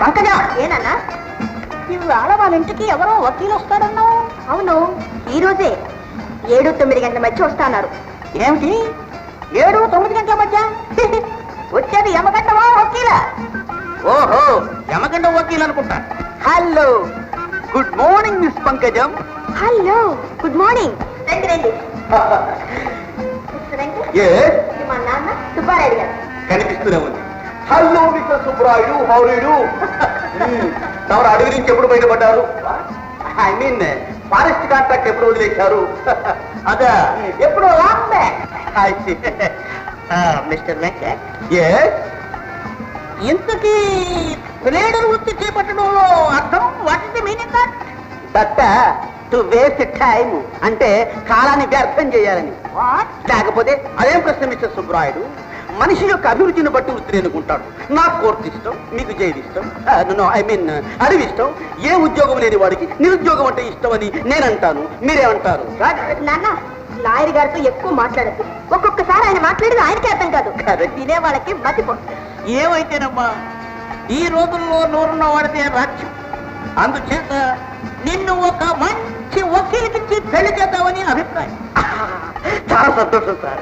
పంకజ ఏనన్నా ఇవాళ వాళ్ళ ఇంటికి ఎవరో వకీలు వస్తాడన్నావు? అవును, ఈ రోజే 7-9 గంటల మధ్య వస్తున్నారు. ఏమిటి 7-9 గంటల మధ్య? వచ్చేది యమగంటవా వకీలా? ఓహో, యమగంట వకీల్ అనుకుంటా. Hello, good morning miss Pankajam. Hello, good morning. రండి రండి. మా నాన్న సుబ్బారాయుడు గారు. కనిపిస్తూనే ఉంది. Hello mister Subrayudu, how are you? తమరు అడవి నుంచి ఎప్పుడు బయటపడ్డారు? ఐ మీన్ ఫారెస్ట్ కాంట్రాక్ట్ ఎప్పుడు వదిలేశారు? అదా, ఎప్పుడు లాంగ్ బ్యాక్. మిస్టర్ వెంకట్, ఇంతకీ ప్లేడర్ వృత్తి చేపట్టడంలో అర్థం what is the meaning? That to waste time, అంటే కాలాన్ని వ్యర్థం చేయాలని. లేకపోతే అదేం ప్రశ్న మిస్టర్ సుబ్రాయుడు? మనిషి యొక్క అభిరుచిని బట్టి వృత్తిని అనుకుంటాడు. నాకు కోర్టు ఇష్టం, మీకు జైలు ఇష్టం, ఐ మీన్ అడవి ఇష్టం. ఏ ఉద్యోగం లేని వాడికి నిరుద్యోగం అంటే ఇష్టం అని నేనంటాను. మీరేమంటారు? నాన్న, లాయర్ గారితో ఎక్కువ మాట్లాడద్దు. ఒక్కొక్కసారి ఆయన మాట్లాడేది ఆయనకే అర్థం కాదు. తినే వాళ్ళకి మతిపో. ఏమైతేనమ్మా, ఈ రోజుల్లో నోరున్న వాడితే రాజ్యం. అందుచేత నిన్ను ఒక మంచి వకీలుకిచ్చి పెళ్లి చేద్దామని అభిప్రాయం. చాలా సంతోషం సార్.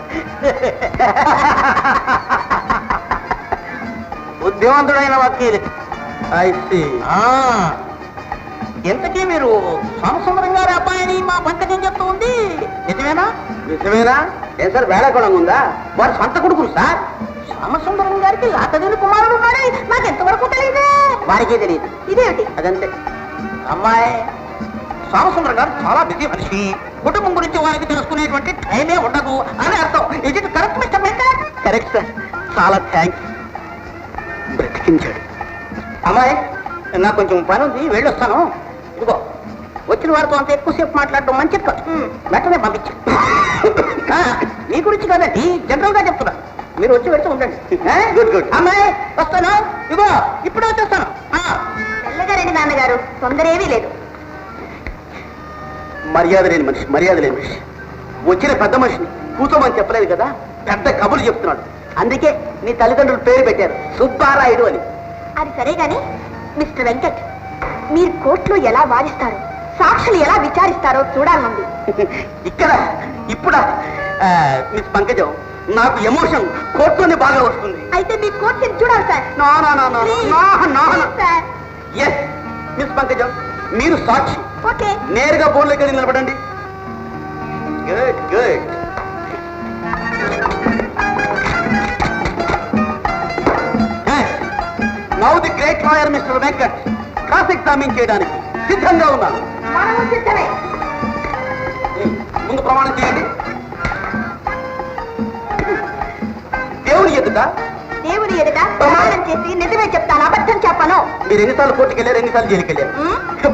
బుద్ధివంతుడైన వకీలు. ఇంతకీ మీరు సోమసుందరం గారి అబ్బాయిని మా పంకజం చెప్తూ ఉంది నిజమేనా? నిజమేనా? ఏం సార్ వేళకోళంగా ఉందా? వారి సొంత కొడుకులు సార్. సోమసుందరం గారికి లాతదేవి కుమారుడు ఉన్నాడని నాకు ఎంతవరకు తెలియదు. వారికే తెలియదు. ఇదేమిటి? అదంతే. అమ్మాయి, సోమసుందరం గారు చాలా బిజీ మనిషి. కుటుంబం గురించి వారికి తెలుసుకునేటువంటి టైమే ఉండదు అని అర్థం. ఇది correct mister Venkat? Correct sir, చాలా థ్యాంక్స్. బ్రతికించాడు. అమ్మాయి, నాకు కొంచెం పని ఉంది, వెళ్ళొస్తాను. ఇదిగో, వచ్చిన వారితో అంత ఎక్కువసేపు మాట్లాడటం మంచిది కాదు. వెంటనే పంపించు. మీ గురించి కాదండి, జనరల్ గా చెప్తున్నా. మీరు వచ్చి వెళ్తూ ఉండండి. Good good. అమ్మాయి, వస్తాను. ఇదిగో, ఇప్పుడే వచ్చేస్తాను. మెల్లగా రండి నాన్నగారు, తొందర ఏమీ లేదు. మర్యాద లేని మనిషి, మర్యాద లేని మనిషి. వచ్చిన పెద్ద మనిషిని కూర్చోమని చెప్పలేదు కదా, పెద్ద కబుర్లు చెప్తున్నాడు. అందుకే నీ తల్లిదండ్రులు పేరు పెట్టారు సుబ్బారాయుడు అని. అది సరే గాని మిస్టర్ వెంకట్, మీరు కోర్టులో ఎలా వాదిస్తారు, సాక్షులు ఎలా విచారిస్తారో చూడాలండి. ఇక్కడ ఇప్పుడా? మిస్ పంకజం, నాకు ఎమోషన్ కోర్టులోనే బాగా వస్తుంది. అయితే మీ కోర్టు చూడాలి సార్. ఎస్ మిస్ పంకజం, మీరు సాక్షి. ఓకే, నేరుగా బోర్డులోకి వెళ్ళి నిలబడండి. Good good. Now the great lawyer mister Venkat cross examine చేయడానికి సిద్ధంగా ఉన్నాను. ముందు ప్రమాణం చేయండి. దేవుని ఎదుట ప్రమాణం చేసి నిజమే చెప్తాను, అబద్ధం చెప్పను. మీరు ఎన్నిసార్లు కోర్టుకు వెళ్ళారు, ఎన్నిసార్లు జైలుకి వెళ్ళారు?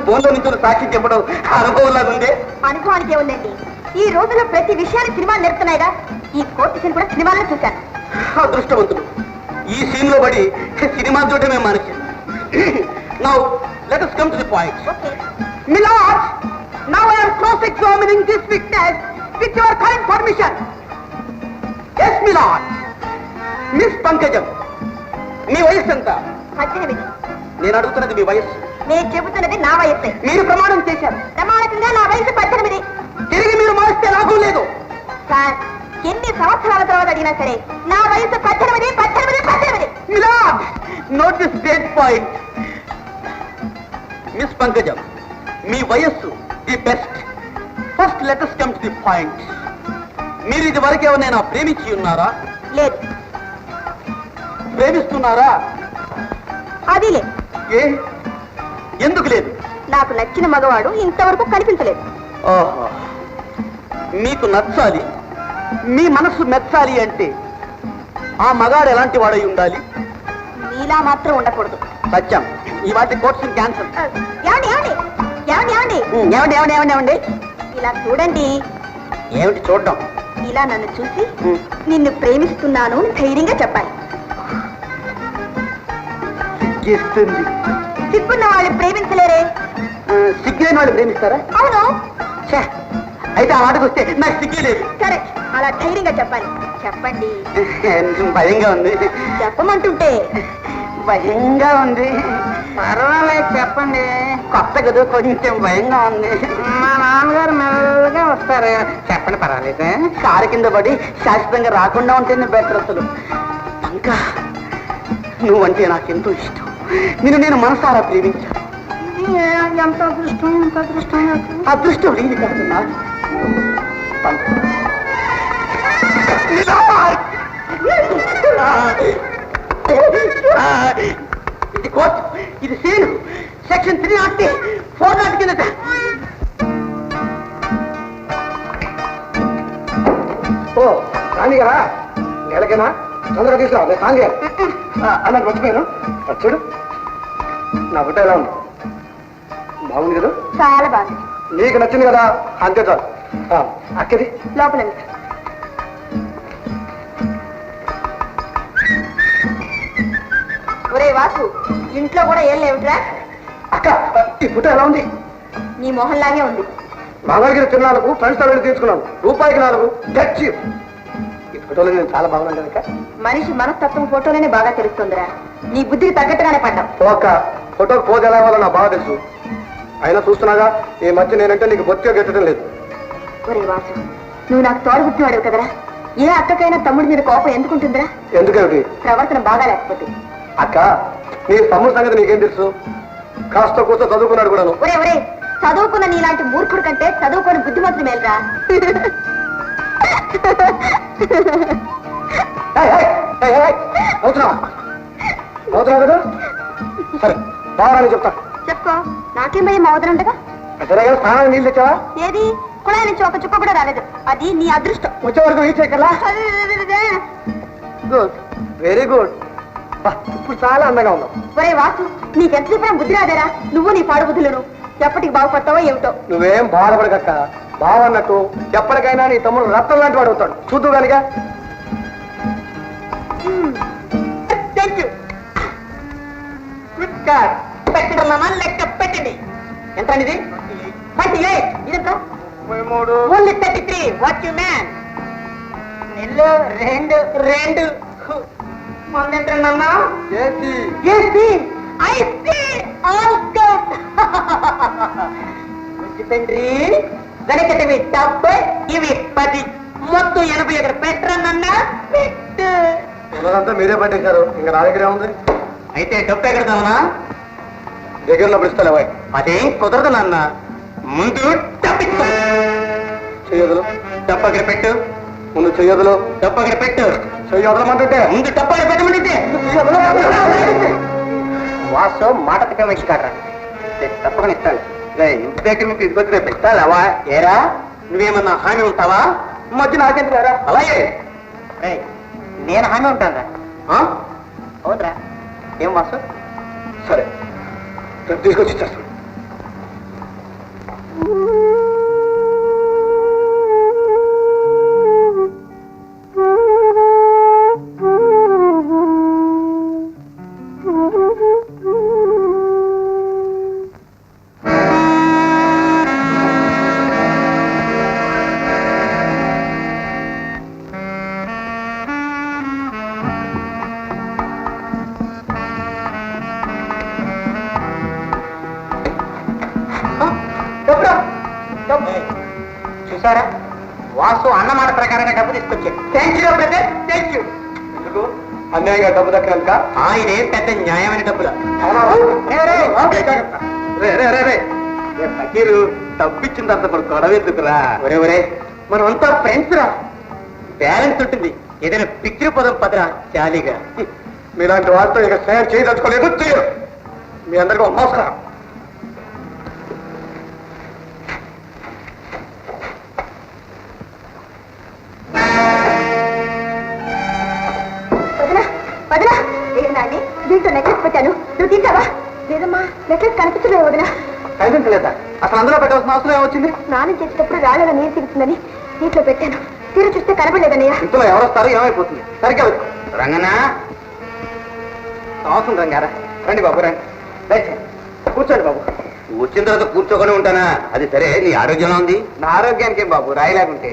ఫోన్లో నుంచి సాక్షి చెప్పడం అనుభవం లాగా ఉంది. అనుభవానికి ఏముందండి, ఈ రోజుల్లో ప్రతి విషయాన్ని సినిమాలు నేర్పుతున్నాయిగా. ఈ కోర్టు సీన్ కూడా సినిమాలో చూశాను. అదృష్టవంతుడు, ఈ సీన్ లో పడి సినిమా చూడటమే మనిషి. Now let us come to the point. Okay. My lord, now I am cross-examining this witness with your kind permission. Yes, my lord. Miss Pankajam, మీ వయస్సు ఎంత? 18. నేను అడుగుతున్నది మీ వయస్సు. నేను చెబుతున్నది నా వయస్సే. మీరు ప్రమాణం చేశారు. ప్రమాణకంగా నా వయసు 18. తిరిగి మీరు మారిస్తే లాభం లేదు. సార్, ఎన్ని సంవత్సరాల తర్వాత అడిగినా సరే నా వయసు 18. Milord, note this great point. Miss Pankajam, మీ వయస్సు the best. First let us come to the point. మీరు ఇది వరకు ఎవరైనా ప్రేమించి ఉన్నారా? లేదు. ప్రేమిస్తున్నారా? అది లేదు. ఏ, ఎందుకు లేదు? నాకు నచ్చిన మగవాడు ఇంతవరకు కనిపించలేదు. ఓహో, మీకు నచ్చాలి, మీ మనసు మెచ్చాలి అంటే ఆ మగాడు ఎలాంటి వాడై ఉండాలి? నీలా మాత్రం ఉండకూడదు. సత్యం, ఈ వాటి కోర్సు క్యాన్సల్. ఏమండి, ఇలా చూడండి. ఏమిటి చూడడం? ఇలా నన్ను చూసి నిన్ను ప్రేమిస్తున్నాను ధైర్యంగా చెప్పాలి. సిగ్గిస్తుంది. సిగ్గున్న వాళ్ళు ప్రేమించలేరే. సిగ్గులేని వాళ్ళు ప్రేమిస్తారా? అవును. అయితే ఆ మాటకు వస్తే నాకు సిగ్గే లేదు. సరే, అలా ధైర్యంగా చెప్పాలి. చెప్పండి. భయంగా ఉంది. చెప్పమంటుంటే భయంగా ఉంది. పర్వాలేదు చెప్పండి. కొత్త కదా కొంచెం భయంగా ఉంది. మా నాన్నగారు మెల్లగా వస్తారు. చెప్పండి పర్వాలేదు. కారు కింద పడి శాశ్వతంగా రాకుండా ఉంటేనే బెటర్ అసలు. ఇంకా నువ్వంటే నాకెంతో ఇష్టం. నేను మనసారా ప్రేమించాను. ఎంత అదృష్టం, ఎంత అదృష్టం. అదృష్టం ఇది కాదు నాకు. ఇది కోర్టు, ఇది సీను. సెక్షన్ 3 4 కిందట. ఓ గాంధీ గారా, నెలకేనా తొందరగా తీసుకురా. గాంధీ గారు అన్నది మర్చిపోయాను. చూడు నా బుట్ట ఎలా ఉంది? బాగుంది కదా? చాలా బాగుంది. నీకు నచ్చింది కదా, అంతే చాలు. అక్కది లోపల ఒరే వాసు, ఇంట్లో కూడా ఏం లేవుట్రా? అక్క ఈ బుట్ట ఎలా ఉంది? నీ మొహంలాగే ఉంది. మంగళగిరి తిరునాళ్ళకు ఫ్రెండ్స్ వెళ్ళి తీసుకున్నాను. రూపాయికి 4 గచ్చి. ఈ ఫోటోలో నేను చాలా బాగున్నాను అక్క. మనిషి మనస్తత్వం ఫోటోలోనే బాగా తెలుస్తుందిరా. నీ బుద్ధికి తగ్గట్టుగానే పడ్డాం. ఓక ఫోటోకి పోజ్ ఎలా ఇవ్వాలో నాకు బాగా తెలుసు. అయినా చూస్తున్నాగా, ఈ మధ్య నేనంటే నీకు బొత్తిగా గెట్టడం లేదు. ఒరే వాసు, నువ్వు నాకు తోడు బుద్ధివాడు కదరా. ఏ అక్కకైనా తమ్ముడి మీద కోపం ఎందుకుంటుందిరా? ఎందుకేమిటి? ప్రవర్తన బాగా లేకపోతే. అక్క నీ తమ్ముడు సంగతి నీకేం తెలుసు? కాస్త కూర్చో చదువుకున్నాడు కూడాను. ఒరే ఒరే, చదువుకున్న నీలాంటి మూర్ఖుడు కంటే చదువుకొని బుద్ధిమంతుడు మేలురా. అవుతున్నావా కదా? సరే బావరాని చెప్తా. చెప్పుకో, నాకేం భయం అవదరంటగా. సరేగా స్నానానికి నీళ్ళు తెచ్చావా? ఏది? కుళాయి నుంచి ఒక చుక్క కూడా రాలేదు. అది నీ అదృష్టం. వచ్చే వరకు ఈ చెక్కలా. Good, very good. ఇప్పుడు చాలా అందంగా ఉన్నావు. ఒరే వాసు, నీకెంత చెప్పినా బుద్ధి రాదేరా? నువ్వు నీ పాడు బుద్ధులను ఎప్పటికి బాగుపడతావో ఏమిటో. నువ్వేం బాధపడకక్క. బావన్నట్టు ఎప్పటికైనా నీ తమ్ముడు రక్తం లాంటి వాడు అవుతాడు. చూద్దు కనుక. పెట్టడమ్మా, లెక్క పెట్టండి. ఎంత ఇది? 28. ఇదంత 33. ఓన్లీ 33. What you man? నెల్లు 2 మొందెంటమ్మా. తండ్రి వెనకటివి 70, ఇవి 10, మొత్తం 80 పెట్టరన్నా. పెట్టు. ఉన్నదంతా మీరే పట్టేశారు. ఇంకా నా దగ్గరే ఉంది. అయితే డబ్బు ఎక్కడదామన్నా? దగ్గరలో పిలుస్తాలే. అదేం కుదరదు నాన్న. ముందు డబ్బిచ్చు. చెయ్యదులు. డబ్బు అక్కడ పెట్టు. ముందు చెయ్యదులు. డబ్బు అక్కడ పెట్టు. చెయ్యదలమంటుంటే ముందు డబ్బు అక్కడ పెట్టమంటే. వాసు మాట తిక్క మనిషి కాడరా. తప్పకుండా ఇస్తాను. ఇంటి దగ్గర నుంచి తీసుకొచ్చి రేపు ఇస్తావా? ఏరా, నువ్వేమన్నా హామీ ఉంటావా? మధ్య నాకెందుకు లేరా? అలాగే నేను హామీ ఉంటాను. అవునరా? ఏం వాసు? సరే రేపు తీసుకొచ్చి ఇచ్చేస్తాను. చూసారా, వాసు అన్నమాట ప్రకారంగా డబ్బు తీసుకొచ్చాడు. Thank you brother, thank you. ఎందుకు అన్యాయంగా డబ్బు దక్కినందుక? ఇదేం పెద్ద న్యాయమైన డబ్బులా? ఫకీరు డబ్బిచ్చిన తర్వాత మనం గొడవ ఎందుకురా? ఒరే ఒరే, మనం అంతా ఫ్రెండ్స్ రా. బ్యాలెన్స్ ఉంటుంది. ఏదైనా పిక్చర్ పదం పదరా జాలీగా. మీలాంటి వారితో ఇక స్నేహం చేయదలుచుకోలేదు. చేయరు. మీ అందరికీ ఒక నమస్కారం. వదినా, ఏంటండి దీంతో నెక్లెస్ పెట్టాను, నువ్వు తీసావా? లేదమ్మా, నెక్లెస్ కనిపించలేదు వదినా. కనిపించలేదా? అసలు అందులో పెట్టాల్సిన అవసరం ఏమొచ్చింది? స్నానం చేసేటప్పుడు రాళ్ళగా నీరు తిరుగుతుందని దీంట్లో పెట్టాను. తీరు చూస్తే కనపడలేదన్నయ్య. ఇంట్లో ఎవరు వస్తారో ఏమైపోతుంది. సరిగ్గా వచ్చి రంగనా, అవసరం రంగారా. రండి బాబు, రండి. దయచేసి కూర్చోండి బాబు. వచ్చిన తర్వాత కూర్చోకొని ఉంటానా? అది సరే, నీ ఆరోగ్యంలో ఉంది? నా ఆరోగ్యానికి ఏం బాబు, రాయిలాగుంటే.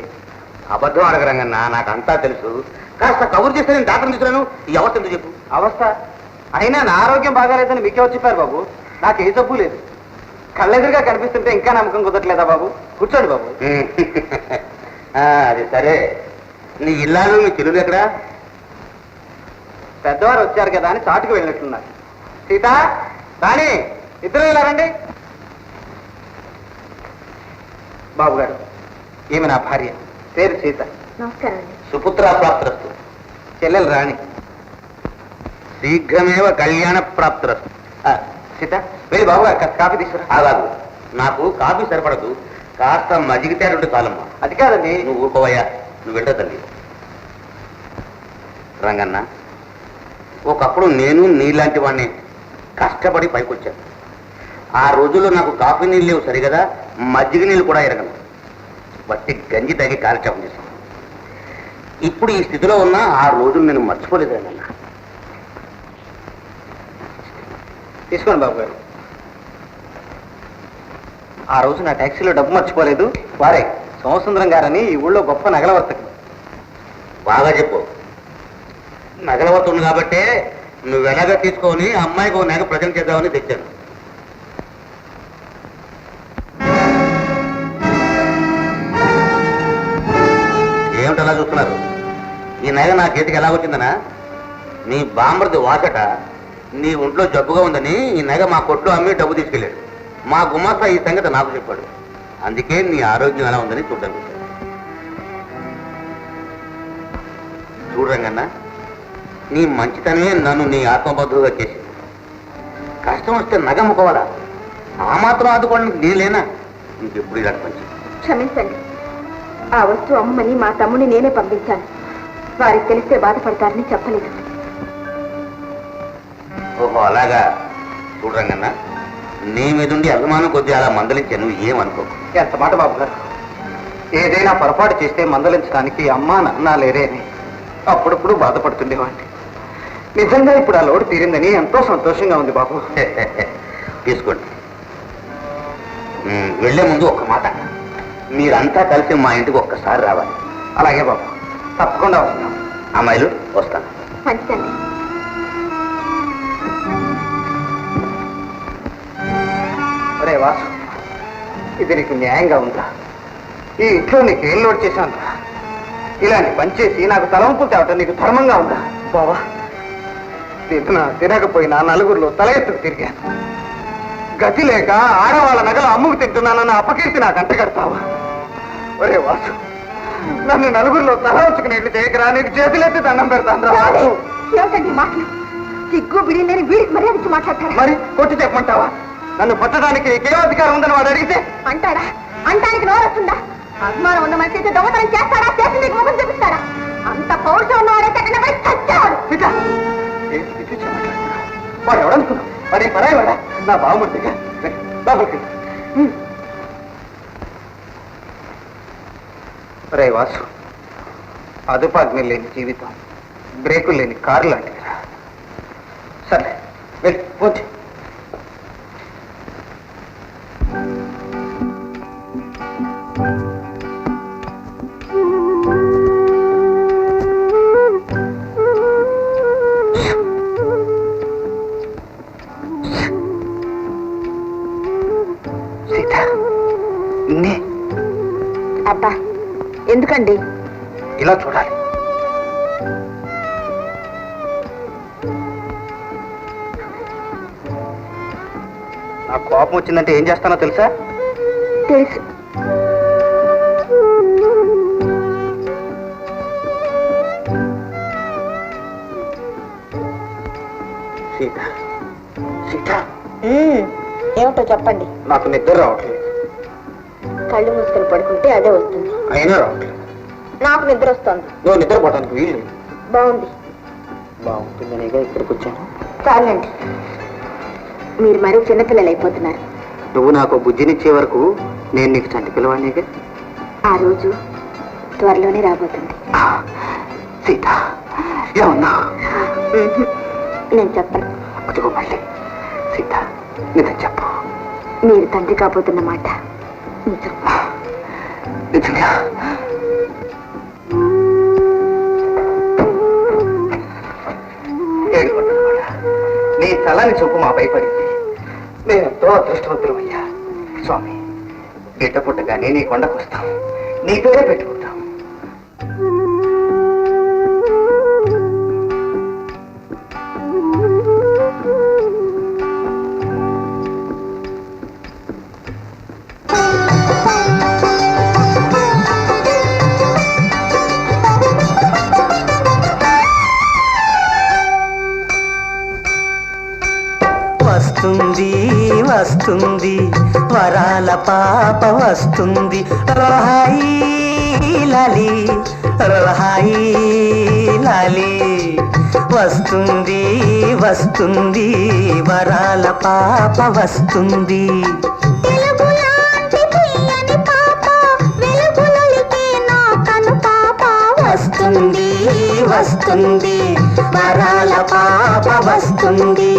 అబద్ధం అడగరంగన్నా, నాకు అంతా తెలుసు. కాస్త కబురు చేస్తే నేను డాక్టర్ తీసుకున్నాను. ఈ అవస్థ ఎందుకు చెప్పు. అవస్థ అయినా నా ఆరోగ్యం బాగాలేదని మీకే వచ్చి చెప్పారు బాబు. నాకు ఏ జబ్బు లేదు. కళ్ళెదురుగా కనిపిస్తుంటే ఇంకా నమ్మకం కుదరట్లేదా బాబు? కూర్చోండి బాబు. అది సరే, నీ ఇల్లాలు నీ చెల్లెలు ఎక్కడా? పెద్దవారు వచ్చారు కదా అని చాటుకు వెళ్ళినట్లున్నారు. సీత, రాణి, ఇద్దరు ఇలా రండి. బాబు గారు, ఈమె నా భార్య, పేరు సీత. నమస్కారం అండి. సుపుత్ర ప్రాప్తరస్తు. చెల్లెలు రాణి. శీఘ్రమేవ కళ్యాణ ప్రాప్తరస్తు. సీత, వెళ్ళి బాబు గారు కాస్త కాఫీ తీసుకురా. అలాగు, నాకు కాఫీ సరిపడదు, కాస్త మజిగితేరుంటే చాలమ్మా. అది కాదండి. నువ్వు ఊరుకోవయ్యా, నువ్వు వెళ్ళ తల్లి. రంగన్న, ఒకప్పుడు నేను నీలాంటి వాడిని కష్టపడి పైకొచ్చాను. ఆ రోజుల్లో నాకు కాఫీ నీళ్ళు లేవు సరిగదా, మజ్జిగ నీళ్ళు కూడా ఎరగను. బట్టి గంజి తగి కాలక్షేపం చేశాను. ఇప్పుడు ఈ స్థితిలో ఉన్న ఆ రోజులు నేను మర్చిపోలేదు రంగన్న. తీసుకోండి బాబు గారు. ఆ రోజు నా ట్యాక్సీలో డబ్బు మర్చిపోలేదు. వారే సోమసుందరం గారని ఈ ఊళ్ళో గొప్ప నగల వర్తకులు. బాగా చెప్పు. నగలవతుంది కాబట్టే నువ్వు ఎలాగా తీసుకొని అమ్మాయికి ఒక నగ ప్రజెంట్ చేద్దామని తెచ్చాను. ఏమిటి అలా చూస్తున్నారు? ఈ నగ నా చేతికి ఎలా వచ్చిందనా? నీ బాంబర్ది వాచట నీ ఒంట్లో జబ్బుగా ఉందని ఈ నగ మా కొట్లో అమ్మి డబ్బు తీసుకెళ్ళాడు. మా గుమాస్తా ఈ సంగతి నాకు చెప్పాడు. అందుకే నీ ఆరోగ్యం ఎలా ఉందని చూడడానికి వచ్చాను. చూడరంగన్నా, నీ మంచితనమే నన్ను నీ ఆత్మబద్ధుగా చేసింది. కష్టం వస్తే నగ అమ్ముకోవాలా? ఆ మాత్రం ఆదుకోవడానికి నేనేనా? ఇంకెప్పుడు ఇలాంటి మంచి. క్షమించండి, ఆ వస్తువు అమ్మని మా తమ్ముని నేనే పంపించాను. వారికి తెలిస్తే బాధపడతారని చెప్పలేదు. ఓహో, అలాగా. చూడరంగన్నా, నీ మీదుండి అభిమానం కొద్ది అలా మందలించాను, ఏమనుకోకు. ఎంత మాట బాబు గారు. ఏదైనా పొరపాటు చేస్తే మందలించడానికి అమ్మా నాన్న లేరే అని అప్పుడప్పుడు బాధపడుతుండేవాడిని. నిజంగా ఇప్పుడు ఆ లోటు తీరిందని ఎంతో సంతోషంగా ఉంది బాబు. తీసుకోండి. వెళ్లే ముందు ఒక్క మాట, మీరంతా కలిసి మా ఇంటికి ఒక్కసారి రావాలి. అలాగే బాబు, తప్పకుండా వస్తున్నాం. అమ్మాయిలు, వస్తాను. మంచిదండి. ఒరే వాసు, ఇది నీకు న్యాయంగా ఉందా? ఈ ఇంట్లో నీకు ఏం లోటు చేశాను? ఇలాంటి పని చేసి నాకు తలంపులు తేవటం నీకు ధర్మంగా ఉందా? బావా, తినకపోయినా నలుగురిలో తల ఎత్తుకు తిరిగాను. గతి లేక ఆడవాళ్ళ నగలు అమ్ముకు తింటున్నానన్న అపకీర్తి నాకు అంటగడతావా? ఒరే వాసు, నన్ను నలుగురిలో తల ఉంచుకునేట్లు చేయకరా. నీకు చేతులెత్తి దండం పెడతాను. ఏమిటండి మాటలు? సిగ్గు బిడి లేని వీడికి మర్యాద ఇచ్చి మాట్లాడతారా? మరి కొట్టి చెప్పమంటావా? నన్ను పట్టడానికి నీకేం అధికారం ఉందని వాడు అడిగితే? అంటాడా? అంటానికి నోరు వస్తుందా? అభిమానం ఉన్న మనిషి అయితే దొంగతనం చేస్తాడా? చేసి నీకు ముఖం చూపిస్తాడా? అంత పౌరుషం ఉన్నవాడైతే ఎక్కడ పోయి చచ్చేవాడు. వాడు ఎవడనుకున్నావు? వాడి పరాయి వాడా? నా బావమూర్తిగా బాబుకి. రే వాసు, అదుపాజ్ఞ లేని జీవితం బ్రేకులు లేని కారు లాంటిదిరా. సరే, వెళ్ళి పోతే. అబ్బా, ఎందుకండి ఇలా చూడాలి? నాకు కోపం వచ్చిందంటే ఏం చేస్తానో తెలుసా? తెలుసు. సీత, సీత, ఏమిటో చెప్పండి. నాకు నిద్ర రావట్లేదు. కళ్ళు మూసుకొని పడుకుంటే అదే వస్తుంది. అయినా రావట్లేదు. నాకు నిద్ర వస్తుంది. నువ్వు నిద్రపోవడానికి వీలు. బాగుంది. బాగుంటుందనేగా ఇక్కడికి వచ్చాను. చాలండి, మీరు మరీ చిన్నపిల్లలు అయిపోతున్నారు. నువ్వు నాకు బుద్ధినిచ్చే వరకు నేను నీకు చంటి పిల్లవాడినిగా. ఆ రోజు త్వరలోనే రాబోతుంది. సీత, ఏమన్నా? నేను చెప్పను. అదిగో మళ్ళీ. సీత, నిజం చెప్పు. మీరు తండ్రి కాబోతున్న మాట నిజం. నిజంగా? నీ చల్లని చూపు మా భయపడింది. నేనెంతో అదృష్టవంతులమయ్యా. స్వామి, బిడ్డ పుట్టగానే నీ కొండకు వస్తాం, నీ పేరే పెట్టుకుంటాం. వస్తుంది వస్తుంది వరాల పాప వస్తుంది, రహాయి లాలి రహాయి లాలి. వస్తుంది వస్తుంది వరాల పాప వస్తుంది. వస్తుంది వస్తుంది వరాల పాప వస్తుంది.